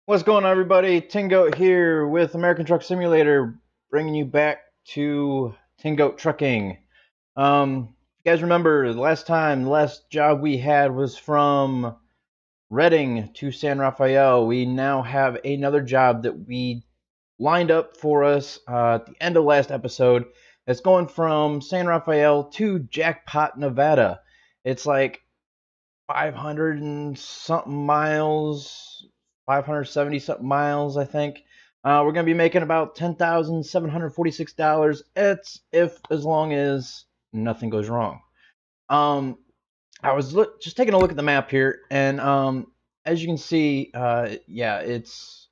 What's going on, everybody? Tingoat here with American Truck Simulator, bringing you back to Tingoat Trucking. You guys remember the last job we had was from Reading to San Rafael. We now have another job that we lined up for us at the end of last episode. It's going from San Rafael to Jackpot, Nevada. It's like 500 and something miles, 570 something miles, I think. We're going to be making about $10,746. It's as long as nothing goes wrong. I was just taking a look at the map here, and as you can see, yeah, it's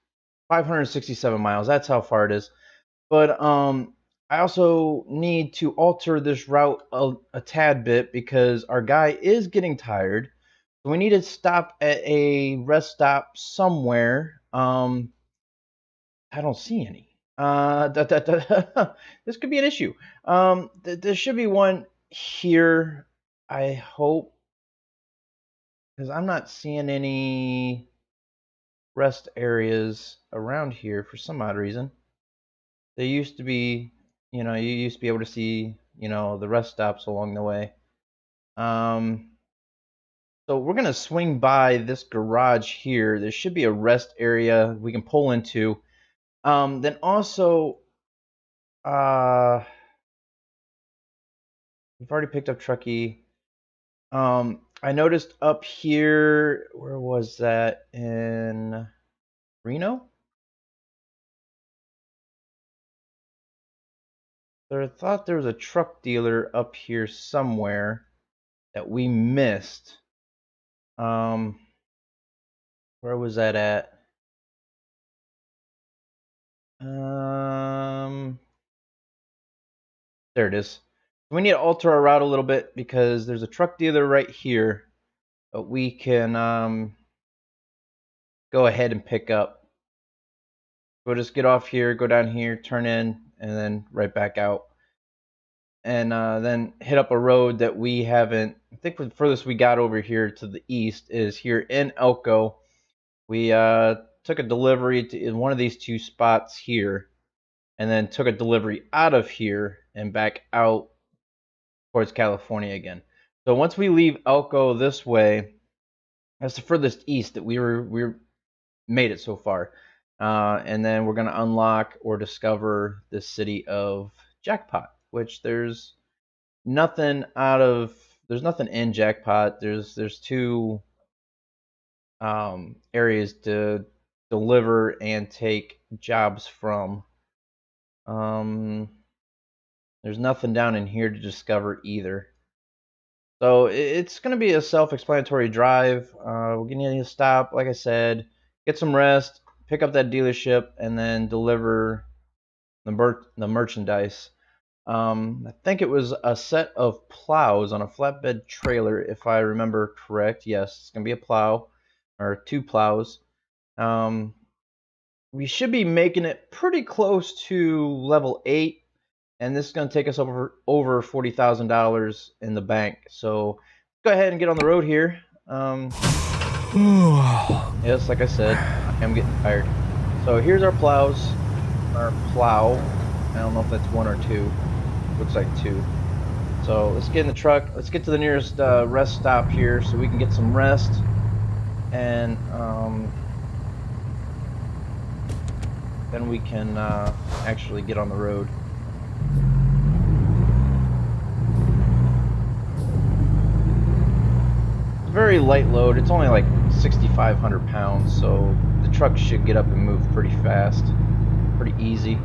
567 miles. That's how far it is. But I also need to alter this route a tad bit because our guy is getting tired. So we need to stop at a rest stop somewhere. I don't see any. This could be an issue. There should be one here, I hope, because I'm not seeing any rest areas around here for some odd reason. There used to be, you used to be able to see, the rest stops along the way. So we're going to swing by this garage here. There should be a rest area we can pull into. Then also, we've already picked up Truckee. I noticed up here, where was that? In Reno? I thought there was a truck dealer up here somewhere that we missed. Where was that at? There it is. We need to alter our route a little bit because there's a truck dealer right here that we can go ahead and pick up. We'll just get off here, go down here, turn in, and then right back out. And then hit up a road that we haven't. I think the furthest we got over here to the east is here in Elko. We took a delivery in one of these two spots here, and then took a delivery out of here and back out towards California again. So once we leave Elko this way, that's the furthest east that we made it so far. And then we're gonna unlock or discover the city of Jackpot, which there's nothing in Jackpot. There's two areas to deliver and take jobs from. There's nothing down in here to discover either. So it's going to be a self-explanatory drive. We're going to need to stop, like I said, get some rest, pick up that dealership, and then deliver the merchandise. I think it was a set of plows on a flatbed trailer, if I remember correct. Yes, it's going to be a plow, or two plows. We should be making it pretty close to level 8. And this is going to take us over $40,000 in the bank. So go ahead and get on the road here. Yes, like I said, I'm getting tired. So here's our plows. Our plow. I don't know if that's 1 or 2. Looks like 2. So let's get in the truck. Let's get to the nearest rest stop here so we can get some rest. And then we can actually get on the road. Very light load. It's only like 6,500 pounds, so the truck should get up and move pretty fast, pretty easy.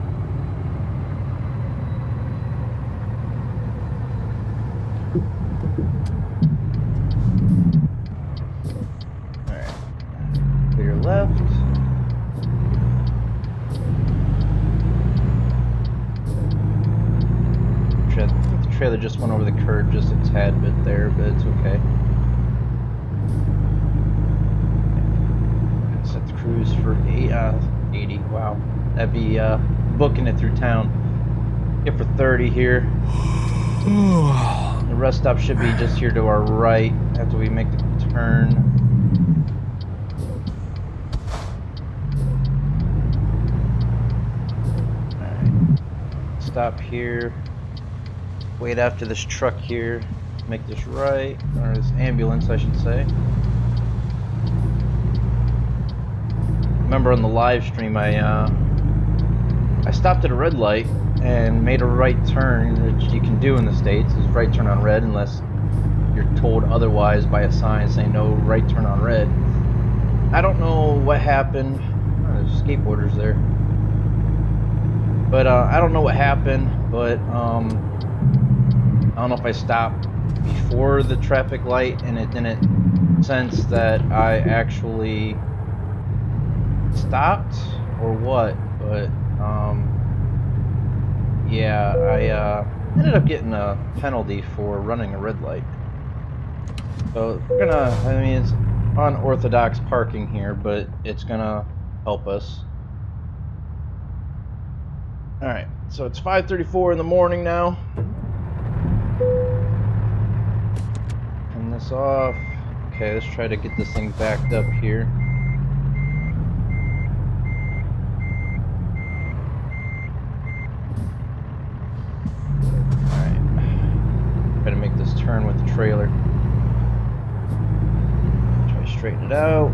Alright, clear left. I think the trailer just went over the curb just a tad bit there, but it's okay. Set the cruise for 80. Wow, that'd be booking it through town. Get for 30 here. The rest stop should be just here to our right after we make the turn. stop here, wait after this truck here, make this right, or this ambulance I should say. Remember on the live stream I stopped at a red light and made a right turn, which you can do in the States, is right turn on red unless you're told otherwise by a sign saying no right turn on red. I don't know what happened. Oh, there's skateboarders there. But I don't know what happened, but I don't know if I stopped before the traffic light and it didn't sense that I actually stopped or what, but yeah, I ended up getting a penalty for running a red light. So we're gonna, I mean, it's unorthodox parking here, but it's gonna help us. Alright, so it's 5:34 in the morning now. Turn this off. Okay, let's try to get this thing backed up here. Try to make this turn with the trailer. Try to straighten it out.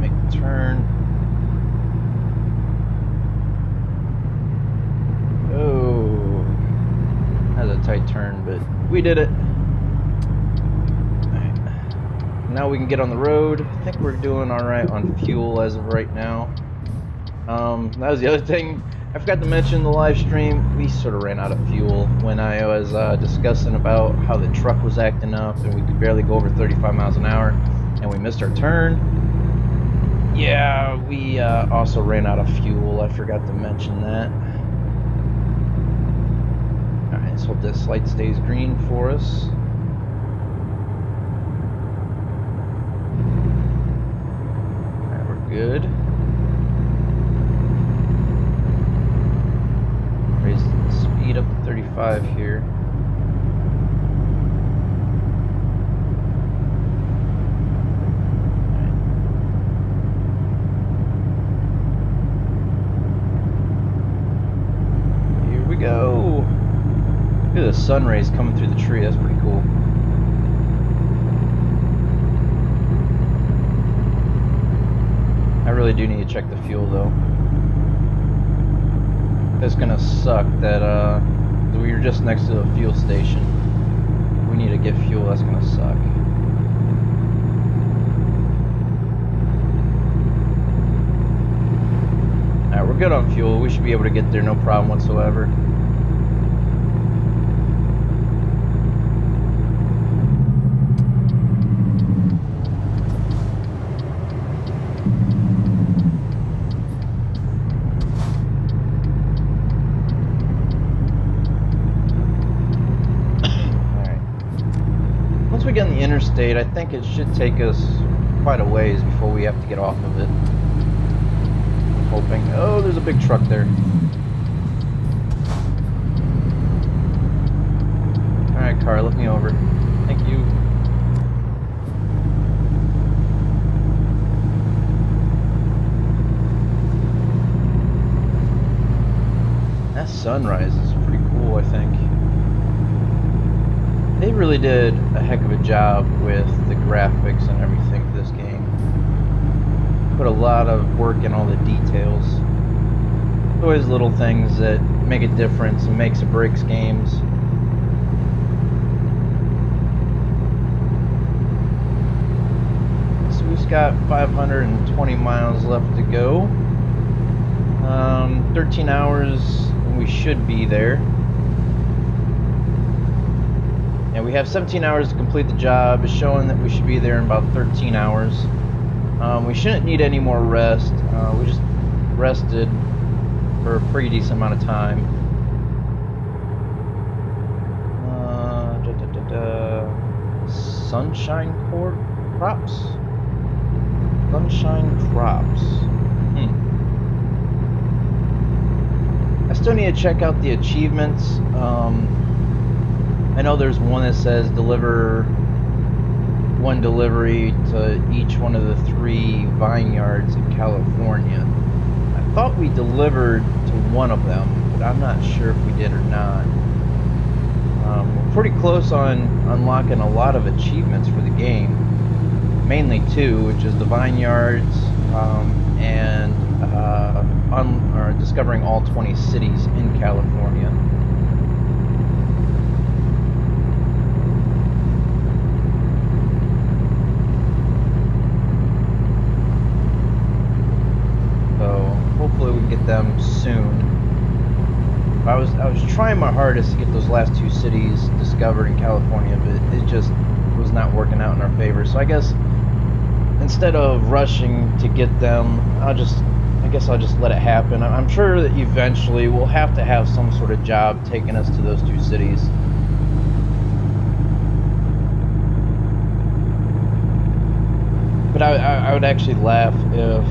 Make the turn. Oh, that's a tight turn, but we did it. Alright. Now we can get on the road. I think we're doing alright on fuel as of right now. That was the other thing I forgot to mention in the live stream. We sort of ran out of fuel when I was discussing about how the truck was acting up and we could barely go over 35 miles an hour and we missed our turn. Yeah, we also ran out of fuel. I forgot to mention that. Alright, let's hope this light stays green for us. Alright, we're good. Raise the speed up to 35 here. Here we go. Look at the sun rays coming through the tree. That's pretty cool. I really do need to check the fuel though. It's gonna suck that we were just next to a fuel station. We need to get fuel. That's gonna suck. Alright, we're good on fuel. We should be able to get there no problem whatsoever. Once we get on the interstate, I think it should take us quite a ways before we have to get off of it. I'm hoping. Oh, there's a big truck there. Alright, car, let me over. Thank you. That sunrise is pretty cool, I think. They really did a heck of a job with the graphics and everything for this game. Put a lot of work in all the details. Always little things that make a difference and makes or breaks games. So we've got 520 miles left to go. 13 hours and we should be there. And we have 17 hours to complete the job. It's showing that we should be there in about 13 hours. We shouldn't need any more rest. We just rested for a pretty decent amount of time. Sunshine crops? Sunshine crops. I still need to check out the achievements. I know there's one that says deliver one delivery to each one of the 3 vineyards in California. I thought we delivered to one of them. but I'm not sure if we did or not. We're pretty close on unlocking a lot of achievements for the game. Mainly two, which is the vineyards and discovering all 20 cities in California. So hopefully we can get them soon. I was trying my hardest to get those last two cities discovered in California, but it just was not working out in our favor. So I guess instead of rushing to get them, I guess I'll just let it happen. I'm sure that eventually we'll have to have some sort of job taking us to those two cities. But I would actually laugh if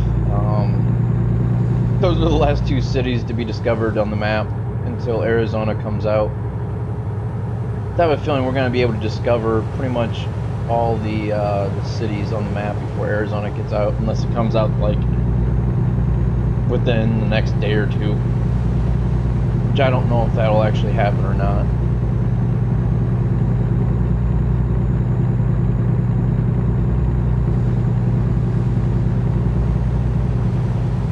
those are the last two cities to be discovered on the map until Arizona comes out. I have a feeling we're going to be able to discover pretty much all the cities on the map before Arizona gets out, unless it comes out like within the next day or two, which I don't know if that'll actually happen or not.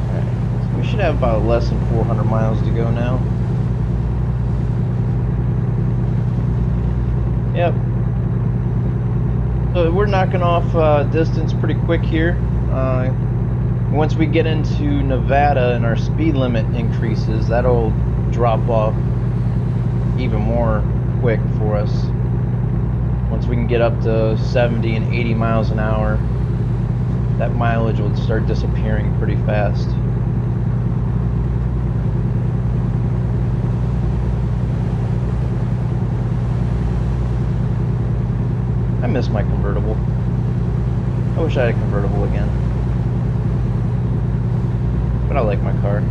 Okay. So we should have about less than 400 miles to go now. Yep. So we're knocking off distance pretty quick here. Once we get into Nevada and our speed limit increases, that'll drop off even more quick for us. Once we can get up to 70 and 80 miles an hour, that mileage will start disappearing pretty fast. I miss my convertible. I wish I had a convertible again. But I like my car.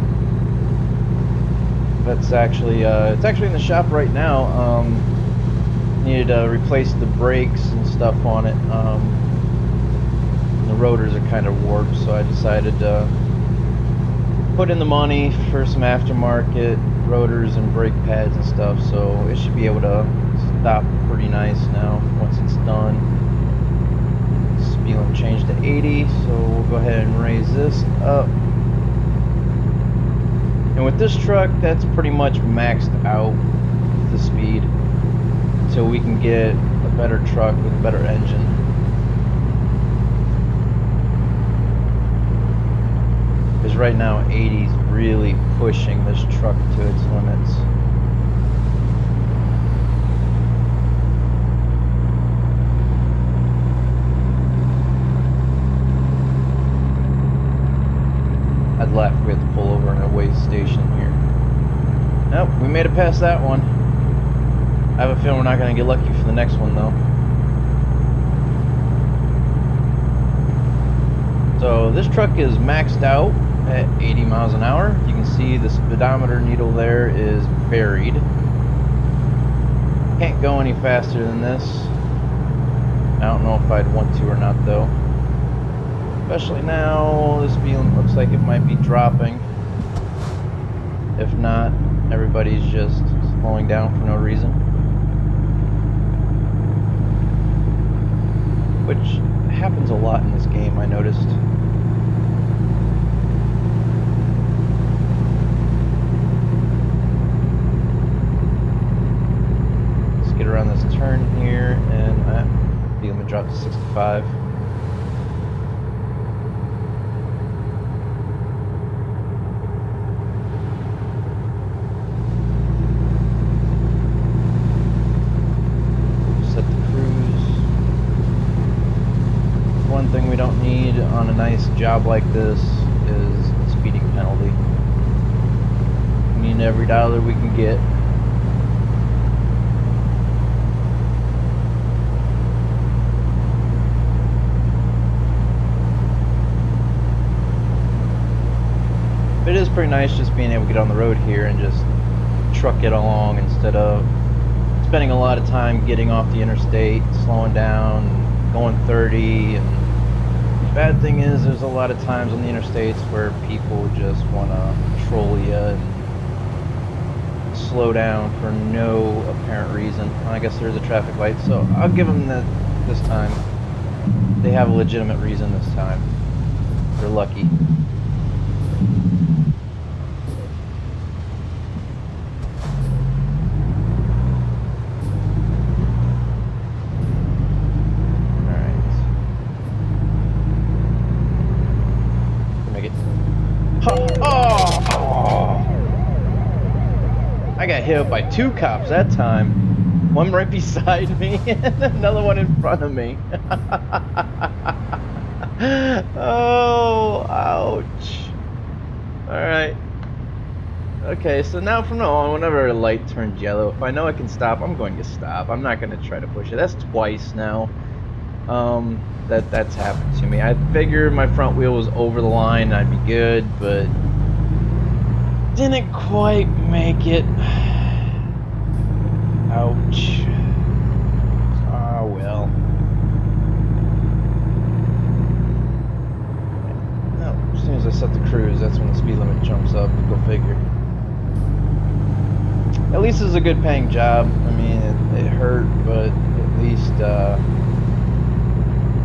That's actually, it's actually in the shop right now. Needed to replace the brakes and stuff on it. The rotors are kind of warped, so I decided to put in the money for some aftermarket rotors and brake pads and stuff, so it should be able to stop pretty nice now once it's done. Speed limit changed to 80, so we'll go ahead and raise this up. And with this truck, that's pretty much maxed out the speed until we can get a better truck with a better engine. Because right now 80 is really pushing this truck to its limits. I'd laugh if we had to pull over in a way station here. Nope, we made it past that one. I have a feeling we're not going to get lucky for the next one though. So this truck is maxed out at 80 miles an hour. You can see the speedometer needle there is buried. Can't go any faster than this. I don't know if I'd want to or not though. Especially now, this speed looks like it might be dropping. If not, everybody's just slowing down for no reason. Which happens a lot in this game, I noticed. Let's get around this turn here, and speed limit dropped to 65. One thing we don't need on a nice job like this is a speeding penalty. We need every dollar we can get. But it is pretty nice just being able to get on the road here and just truck it along instead of spending a lot of time getting off the interstate, slowing down, going 30. And the bad thing is there's a lot of times on the interstates where people just want to troll you and slow down for no apparent reason. I guess there's a traffic light, so I'll give them that this time. They have a legitimate reason this time. They're lucky. Oh! I got hit up by 2 cops that time. One right beside me and another one in front of me. Oh, ouch. Alright. Okay, so now from now on, whenever a light turns yellow, if I know I can stop, I'm going to stop. I'm not going to try to push it. That's twice now. That's happened to me. I figured my front wheel was over the line and I'd be good, but didn't quite make it. Ouch. Ah, well. No, as soon as I set the cruise, that's when the speed limit jumps up. Go figure. At least it's a good paying job. I mean, it hurt, but at least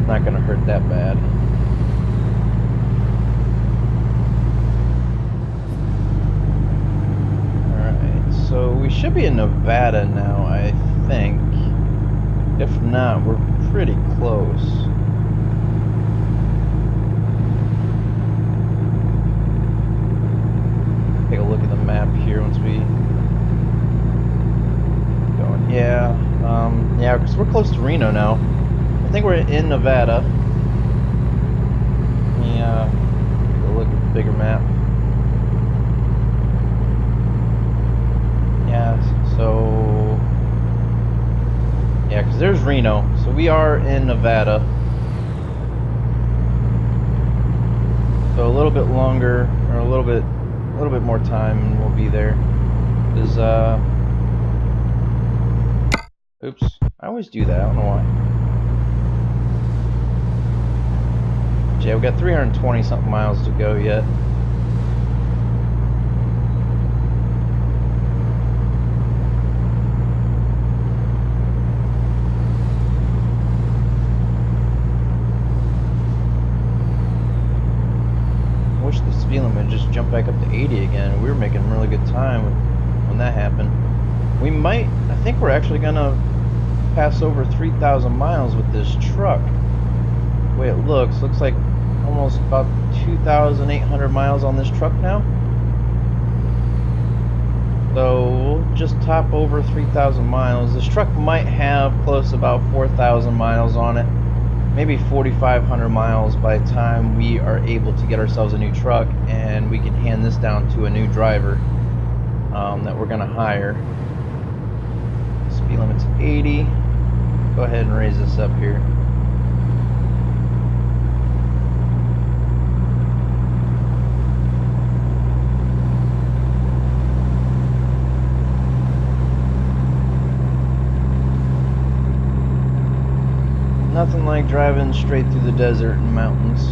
not gonna hurt that bad. Alright, so we should be in Nevada now, I think. If not, we're pretty close. Take a look at the map here once we going. Yeah, because we're close to Reno now. I think we're in Nevada. Yeah, take a look at the bigger map. Yeah, so yeah, because there's Reno, so we are in Nevada. So a little bit longer, or a little bit more time, and we'll be there. Is oops, I always do that. I don't know why. Yeah, we got 320 something miles to go yet. I wish the speed limit just jumped back up to 80 again. We were making really good time when that happened. We might, I think we're actually gonna pass over 3,000 miles with this truck. The way it looks like almost about 2,800 miles on this truck now. So we'll just top over 3,000 miles. This truck might have close to about 4,000 miles on it. Maybe 4,500 miles by the time we are able to get ourselves a new truck and we can hand this down to a new driver that we're gonna hire. Speed limit's 80. Go ahead and raise this up here. Nothing like driving straight through the desert and mountains.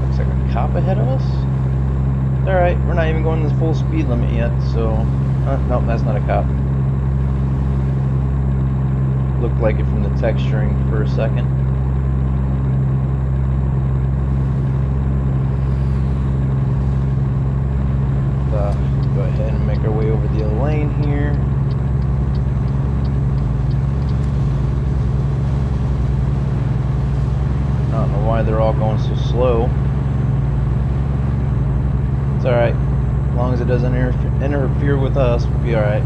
Looks like a cop ahead of us. Alright, we're not even going to the full speed limit yet, so... nope, that's not a cop. Looked like it from the texturing for a second. Go ahead and make our way over the other lane here. I don't know why they're all going so slow. It's alright. As long as it doesn't interfere with us, we'll be alright.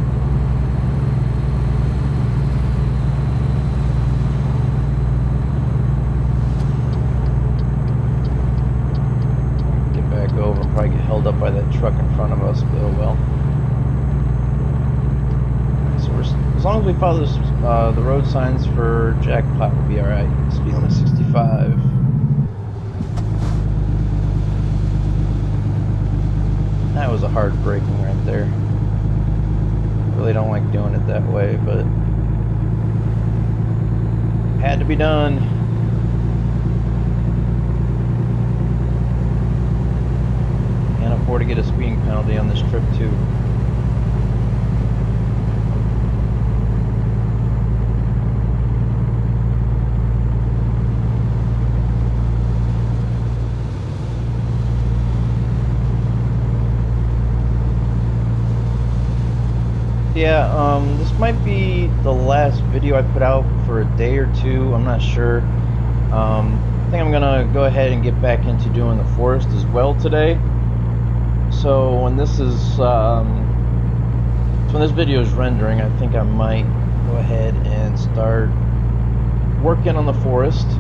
Get back over and probably get held up by that truck in front of us, but oh well. So as long as we follow this, the road signs for Jackpot, we'll be alright. Speed limit 65. That was a hard braking right there. Really don't like doing it that way, but had to be done. afford to get a speeding penalty on this trip too. Yeah, this might be the last video I put out for a day or two. I'm not sure. I think I'm gonna go ahead and get back into doing the forest as well today. So when this video is rendering, I think I might go ahead and start working on the forest. It's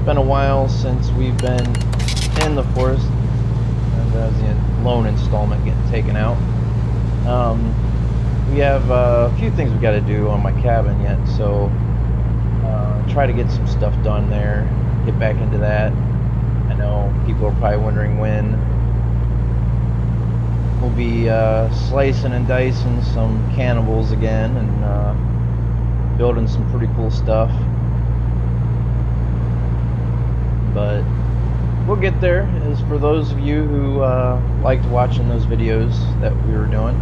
been a while since we've been in the forest. That was the loan installment getting taken out. We have a few things we got to do on my cabin yet, so try to get some stuff done there, get back into that. I know people are probably wondering when we'll be slicing and dicing some cannibals again and building some pretty cool stuff, but we'll get there. As for those of you who liked watching those videos that we were doing.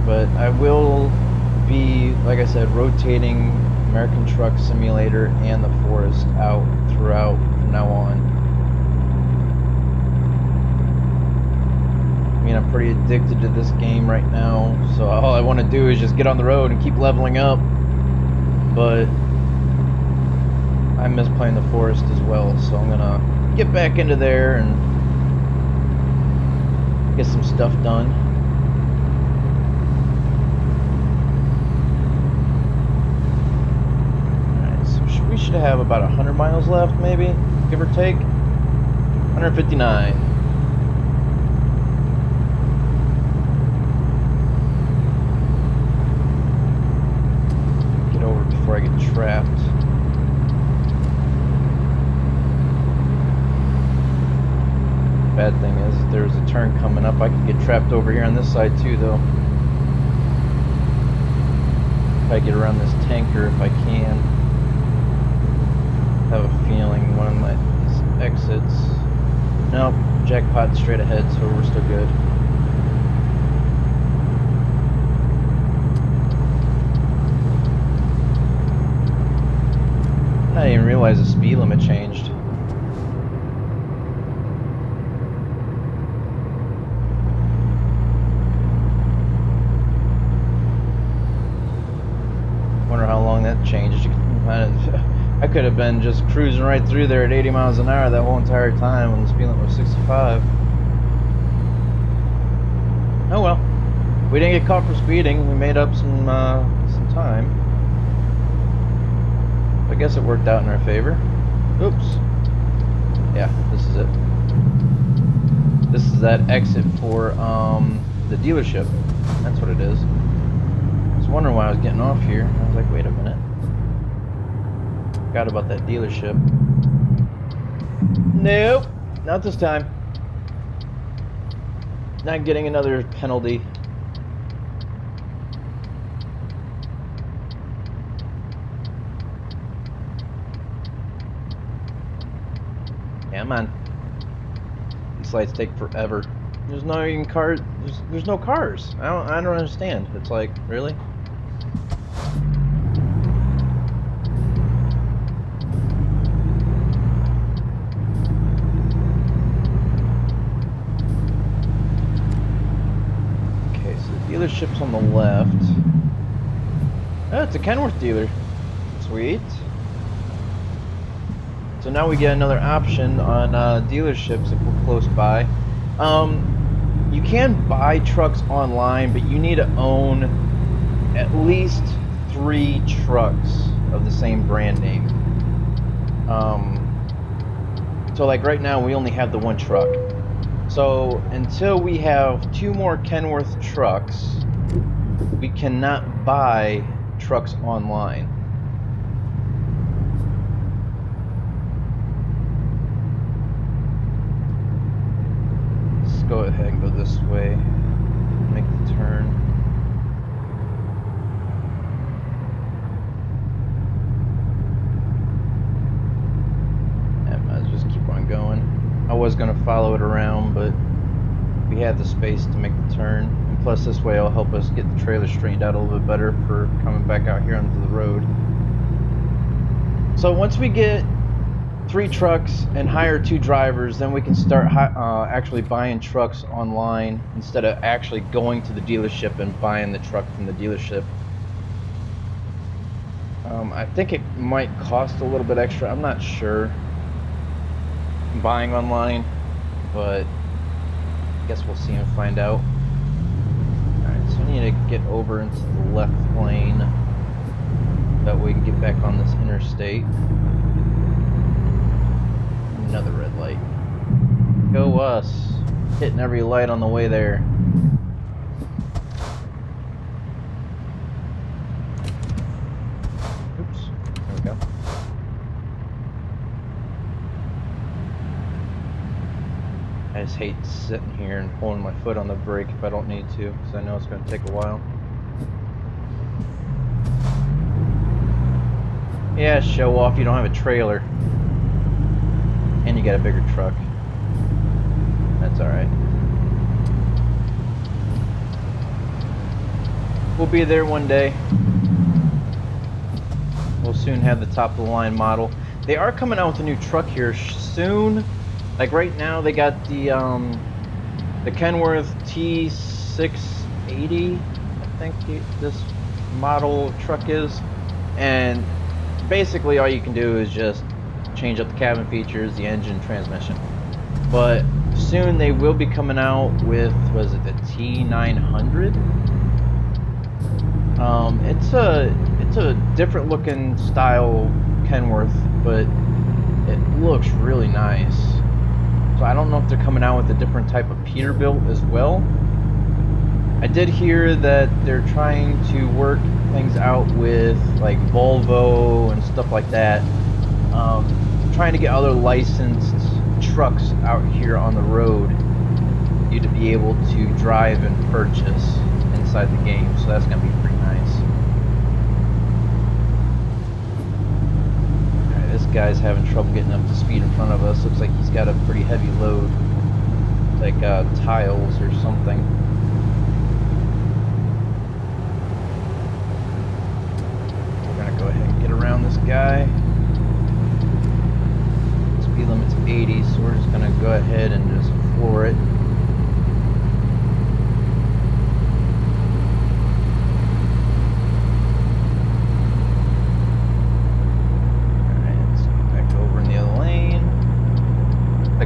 But I will be, like I said, rotating American Truck Simulator and the forest out throughout from now on. I mean, I'm pretty addicted to this game right now, so all I want to do is just get on the road and keep leveling up. But I miss playing the forest as well, so I'm gonna get back into there and get some stuff done. We should have about 100 miles left, maybe, give or take. 159. Get over before I get trapped. Bad thing is, if there's a turn coming up, I could get trapped over here on this side too, though. If I get around this tanker, if I can. I have a feeling one of my exits. Nope, jackpot straight ahead, so we're still good. I didn't even realize the speed limit changed. Wonder how long that changed. I could have been just cruising right through there at 80 miles an hour that whole entire time when the speed limit was 65. Oh well. We didn't get caught for speeding. We made up some time. I guess it worked out in our favor. Oops. Yeah, this is it. This is that exit for the dealership. That's what it is. I was wondering why I was getting off here. I was like, wait a minute. Forgot about that dealership. Nope, not this time. Not getting another penalty. Come on. These lights take forever. There's no even car. There's no cars. I don't understand. It's like, really? Dealership's on the left. Oh, it's a Kenworth dealer. Sweet. So now we get another option on dealerships if we're close by. You can buy trucks online, but you need to own at least 3 trucks of the same brand name. So like right now we only have the 1 truck. So until we have 2 more Kenworth trucks, we cannot buy trucks online. Let's go ahead and go this way. Make the turn. was going to follow it around, but we had the space to make the turn. And plus this way it'll help us get the trailer straightened out a little bit better for coming back out here onto the road. So once we get 3 trucks and hire 2 drivers, then we can start actually buying trucks online instead of actually going to the dealership and buying the truck from the dealership. I think it might cost a little bit extra. I'm not sure buying online, but I guess we'll see and find out. Alright, so I need to get over into the left lane. That way we can get back on this interstate. Another red light. Go us. Hitting every light on the way there. Oops. There we go. I just hate sitting here and holding my foot on the brake if I don't need to, because I know it's going to take a while. Yeah, show off, you don't have a trailer. And you got a bigger truck. That's alright. We'll be there one day. We'll soon have the top of the line model. They are coming out with a new truck here soon. Like right now they got the Kenworth T680, I think this model truck is. And basically all you can do is just change up the cabin features, the engine, transmission. But soon they will be coming out with, was it the T900? It's a different looking style Kenworth, but it looks really nice. So I don't know if they're coming out with a different type of Peterbilt as well. I did hear that they're trying to work things out with like Volvo and stuff like that. Trying to get other licensed trucks out here on the road for you to be able to drive and purchase inside the game. So that's going to be pretty nice. Alright, this guy's having trouble getting up to speed in front of us. Looks like he's got a pretty heavy load, like tiles or something. We're going to go ahead and get around this guy. Speed limit's 80, so we're just going to go ahead and just floor it.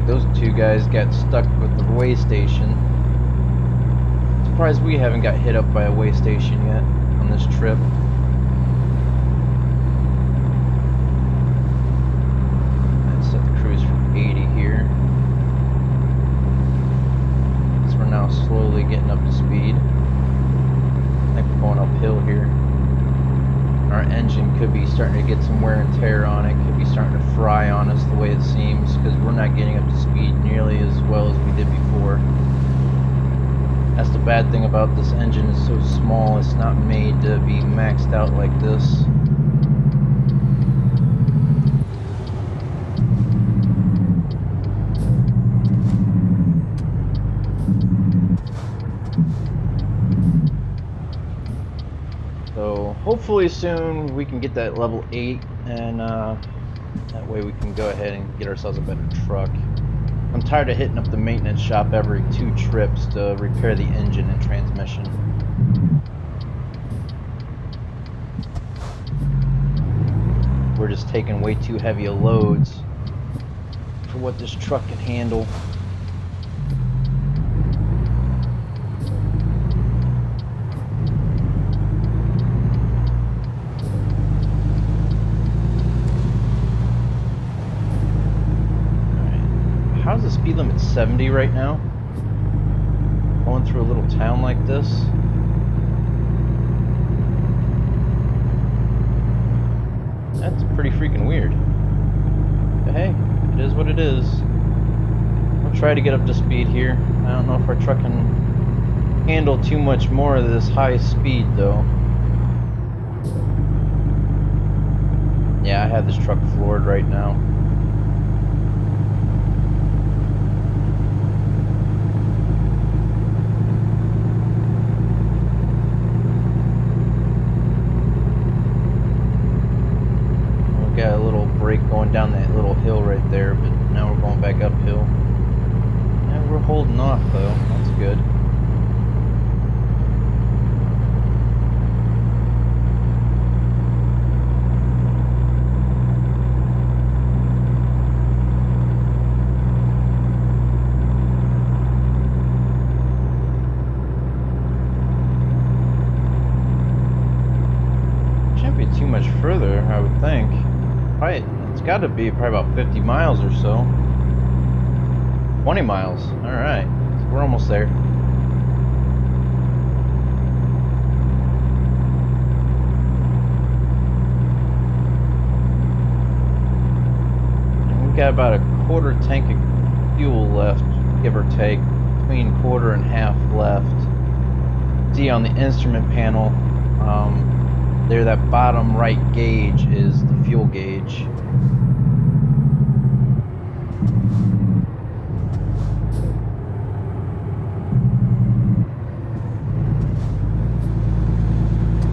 Those 2 guys got stuck with the way station. Surprised we haven't got hit up by a way station yet on this trip. Let's set the cruise for 80 here. So we're now slowly getting up to speed. I think we're going uphill here. Our engine could be starting to get some wear and tear on it, could be starting to fry on us the way it seems, because we're not getting up to speed nearly as well as we did before. That's the bad thing about this engine, it's so small, it's not made to be maxed out like this. So hopefully soon we can get that level 8, and that way we can go ahead and get ourselves a better truck. I'm tired of hitting up the maintenance shop every 2 trips to repair the engine and transmission. We're just taking way too heavy of loads for what this truck can handle. How's the speed limit? 70 right now? Going through a little town like this? That's pretty freaking weird. But hey, it is what it is. We'll try to get up to speed here. I don't know if our truck can handle too much more of this high speed though. Yeah, I have this truck floored right now. holding off though. That's good. Shouldn't be too much further, I would think. Probably, it's got to be probably about 50 miles or so. 20 miles. All right, so we're almost there. And we've got about a quarter tank of fuel left, give or take, between quarter and half left. See on the instrument panel, there, that bottom right gauge is the fuel gauge.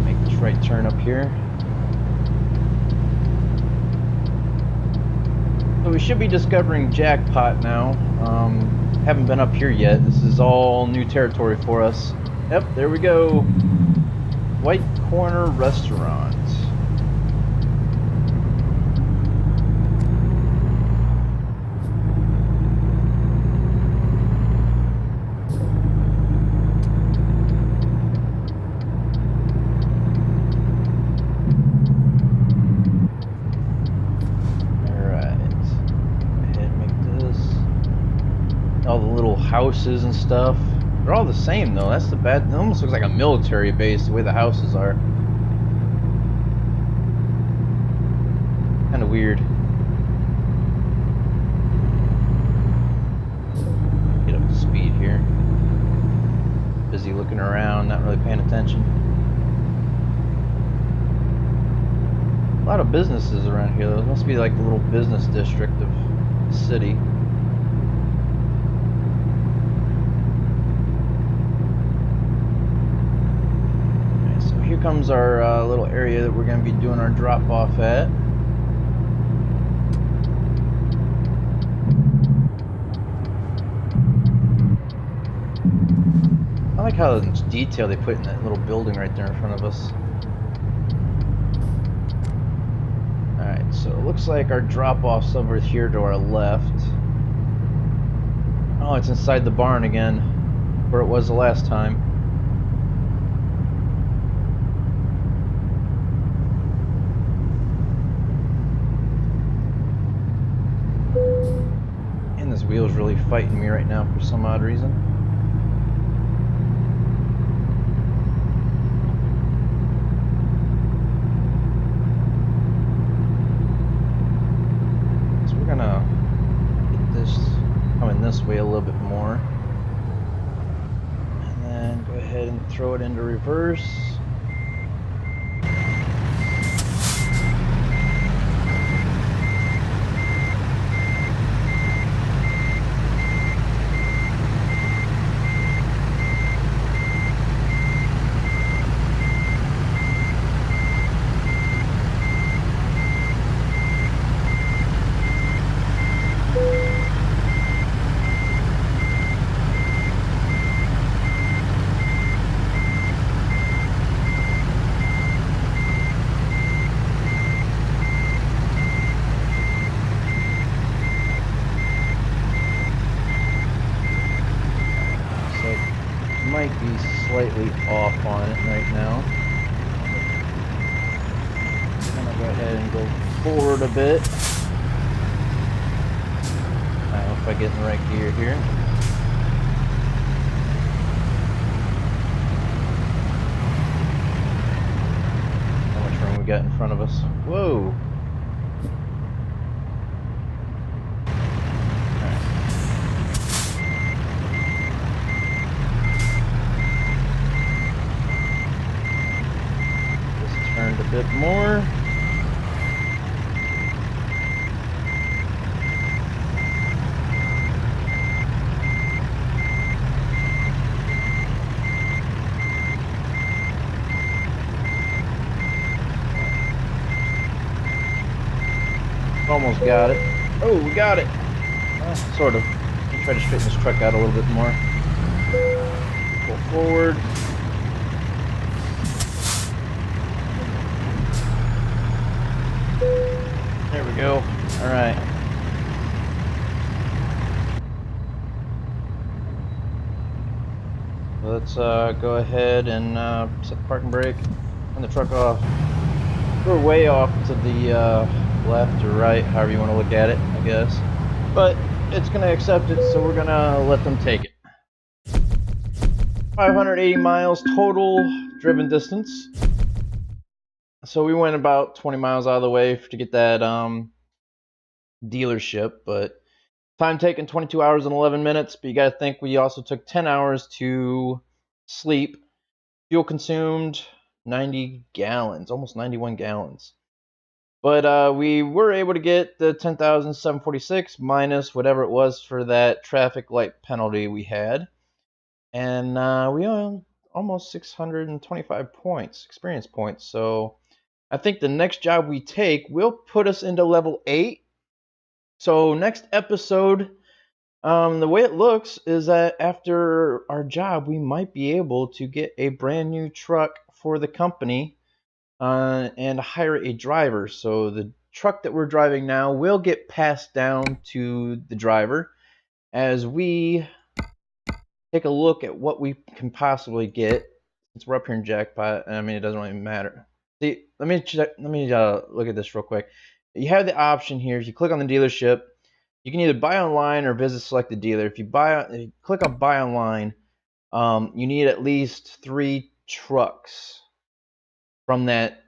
Make this right turn up here. So we should be discovering Jackpot now. Haven't been up here yet. This is all new territory for us. Yep, there we go. White Corner Restaurant. All the little houses and stuff. They're all the same though. That's the bad. It almost looks like a military base the way the houses are. Kind of weird. Get up to speed here. Busy looking around, not really paying attention. A lot of businesses around here though. It must be like the little business district of the city. Here comes our little area that we're going to be doing our drop off at. I like how much detail they put in that little building right there in front of us. Alright, so it looks like our drop off's over here to our left. Oh, it's inside the barn again, where it was the last time. This wheel's really fighting me right now for some odd reason. So we're gonna get this coming this way a little bit more. And then go ahead and throw it into reverse. Might be slightly off on it right now. I'm gonna go ahead and go forward a bit. I hope I get in the right gear here. How much room we got in front of us? Whoa! Turned a bit more. Almost got it. Oh, we got it. Sort of. Let me try try to straighten this truck out a little bit more. Pull forward. There we go. All right. Let's go ahead and set the parking brake, turn the truck off. We're way off to the left or right, however you want to look at it, I guess. But it's going to accept it, so we're going to let them take it. 580 miles total driven distance. So we went about 20 miles out of the way to get that dealership, but time taken 22 hours and 11 minutes, but you got to think we also took 10 hours to sleep. Fuel consumed 90 gallons, almost 91 gallons. But we were able to get the 10,746 minus whatever it was for that traffic light penalty we had. And we earned almost 625 points, experience points. So I think the next job we take will put us into level 8. So next episode, the way it looks is that after our job, we might be able to get a brand new truck for the company and hire a driver. So the truck that we're driving now will get passed down to the driver as we take a look at what we can possibly get. Since we're up here in jackpot, I mean, it doesn't really matter. See, let me look at this real quick. You have the option here. If you click on the dealership, you can either buy online or visit select the dealer. If you click on buy online, you need at least 3 trucks from that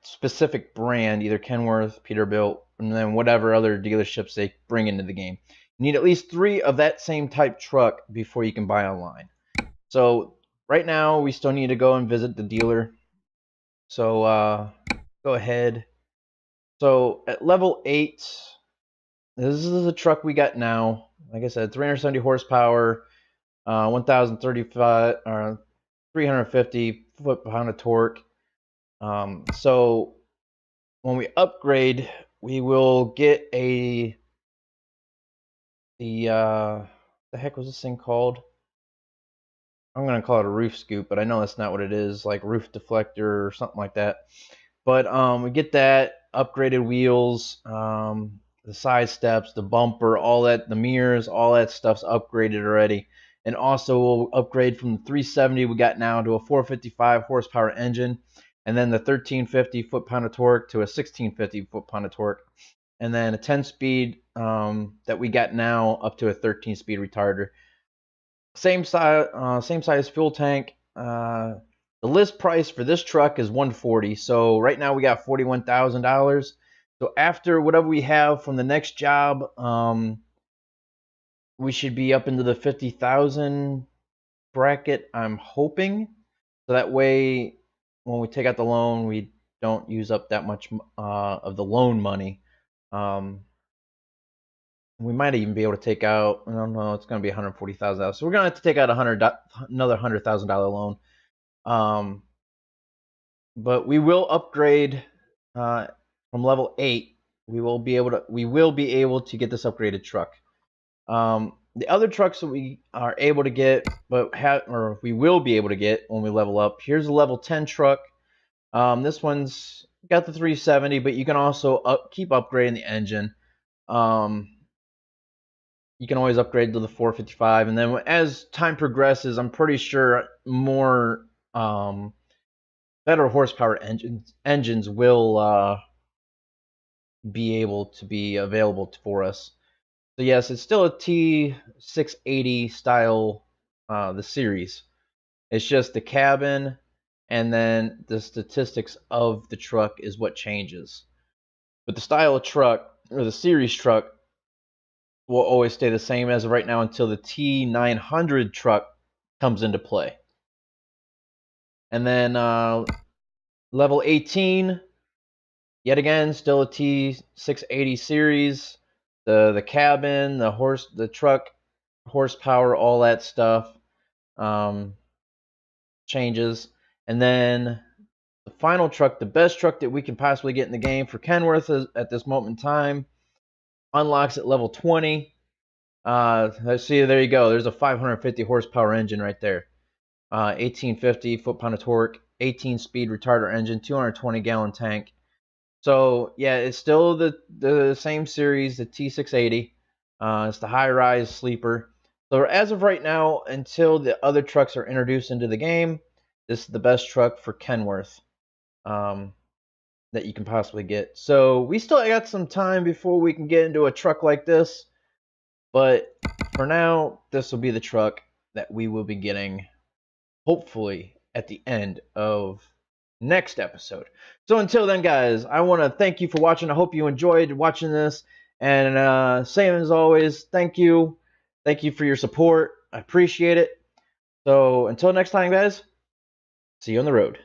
specific brand, either Kenworth, Peterbilt, and then whatever other dealerships they bring into the game. You need at least 3 of that same type truck before you can buy online. So right now we still need to go and visit the dealer. So go ahead. So at level 8, this is the truck we got now. Like I said, 370 horsepower, 1,035 or 350 foot-pound of torque. So when we upgrade, we will get the heck was this thing called? I'm gonna call it a roof scoop, but I know that's not what it is, like roof deflector or something like that. But we get that, upgraded wheels, the side steps, the bumper, all that, the mirrors, all that stuff's upgraded already. And also we'll upgrade from the 370 we got now to a 455 horsepower engine, and then the 1350 foot-pound of torque to a 1650 foot-pound of torque, and then a 10-speed that we got now up to a 13-speed retarder. Same size fuel tank. The list price for this truck is $140. So right now we got $41,000. So after whatever we have from the next job, we should be up into the 50,000 bracket, I'm hoping. So that way, when we take out the loan, we don't use up that much of the loan money. We might even be able to take out, I don't know, it's going to be $140,000. So we're going to have to take out another $100,000 loan. But we will upgrade from level 8. We will be able to get this upgraded truck. The other trucks that we are able to get, or we will be able to get when we level up. Here's a level 10 truck. This one's got the 370, but you can also keep upgrading the engine. You can always upgrade to the 455, and then as time progresses, I'm pretty sure more better horsepower engines will be able to be available for us. So yes, it's still a T680 style, the series. It's just the cabin and then the statistics of the truck is what changes. But the style of truck, or the series truck, will always stay the same as of right now until the T900 truck comes into play. And then level 18, yet again, still a T680 series. The cabin, the truck horsepower, all that stuff changes. And then the final truck, the best truck that we can possibly get in the game for Kenworth at this moment in time, unlocks at level 20. Let's see, there you go. There's a 550 horsepower engine right there. 1850 foot-pound of torque, 18-speed retarder engine, 220-gallon tank. So yeah, it's still the same series, the T680. It's the high-rise sleeper. So as of right now, until the other trucks are introduced into the game, this is the best truck for Kenworth that you can possibly get. So we still got some time before we can get into a truck like this. But for now, this will be the truck that we will be getting, hopefully, at the end of next episode. So until then, guys, I want to thank you for watching. I hope you enjoyed watching this. And same as always, thank you. Thank you for your support. I appreciate it. So until next time, guys, see you on the road.